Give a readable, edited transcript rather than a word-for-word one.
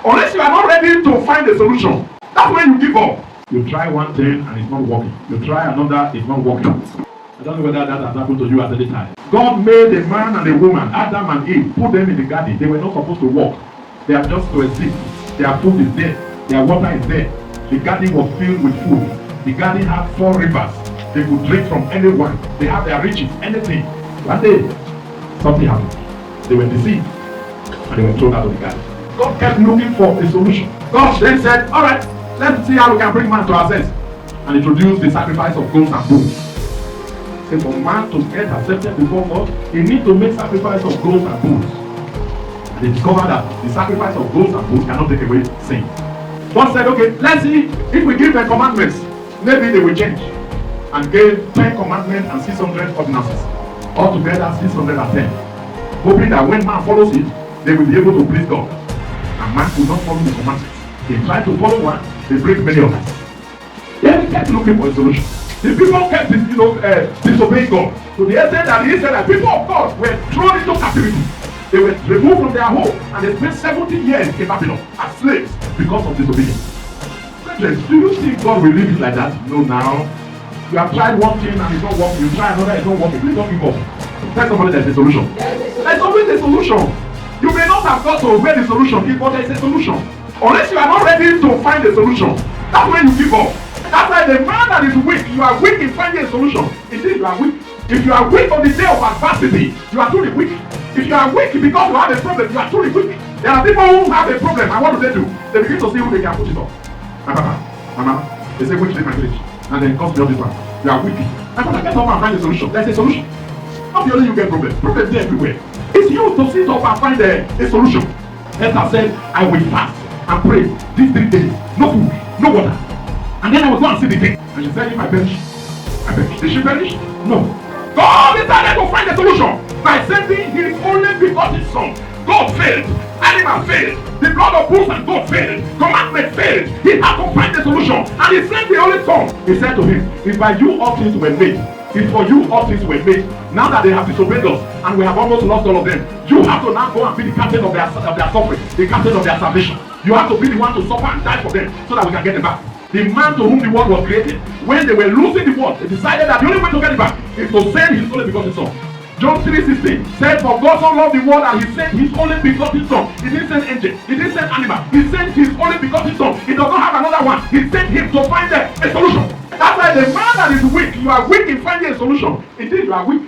Unless you are not ready to find a solution, that's when you give up. You try one thing and it's not working. You try another, it's not working. I don't know whether that has happened to you at any time. God made a man and a woman, Adam and Eve, put them in the garden. They were not supposed to walk. They are just to exist. Their food is there. Their water is there. The garden was filled with food. The garden had 4 rivers. They could drink from anyone. They had their riches, anything. One day, something happened. They were deceived and they were thrown out of the garden. God kept looking for a solution. God then said, all right, let's see how we can bring man to our sense. And introduced the sacrifice of goats and bulls. So for man to get accepted before God, he needs to make sacrifice of goats and bulls. And they discovered that the sacrifice of goats and bulls cannot take away sin. God said, okay, let's see if we give them commandments, maybe they will change. And gave 10 commandments and 600 ordinances. Altogether 610. Hoping that when man follows it, they will be able to please God. And man could not follow the commandments. They tried to follow one, they break many others. Then he kept looking for a solution. The people kept disobeying God. To the extent that he said that people of God were thrown into captivity. They were removed from their home and they spent 70 years in Babylon as slaves because of disobedience. Brethren, do you think God will leave you like that? No, now. You have tried one thing and it's not working. You try another, it's not working. Please don't give up. Tell somebody there's a solution. There's always a solution. You may not have got to where the solution is, but there's a solution. Unless you are not ready to find a solution, that's when you give up. That's why the man that is weak, you are weak in finding a solution. Indeed, you are weak. If you are weak on the day of adversity, you are truly weak. If you are weak because you have a problem, you are truly weak. There are people who have a problem, and what do? They begin to see who they can put it on. Mama, they say, which is my village? And then comes beyond this one. You are weak. And when I get up and find a solution, there's a solution. Not the only you get problems. Problems there everywhere. It's you to sit up and find a solution. Esther said, I will fast and pray these 3 days. No food, no water. And then I will go and see the king. And she said, if I perish, I perish. Did she perish? No. God decided to find a solution by sending his only begotten son. God failed. Animal failed. The blood of bulls and goats failed. Commandment failed. He had to find a solution. And he sent the only son. He said to him, if by you all things were made, if for you all things were made, now that they have disobeyed us and we have almost lost all of them, you have to now go and be the captain of their suffering, the captain of their salvation. You have to be the one to suffer and die for them so that we can get them back. The man to whom the world was created, when they were losing the world, they decided that the only way to get it back is to send his only begotten son. John 3:16 said, for God so loved the world and he sent his only begotten son. He didn't send angel, he didn't send animal, he sent his only begotten son. He does not have another one. He sent him to find a solution. That's why the man that is weak, you are weak in finding a solution. Indeed, you are weak.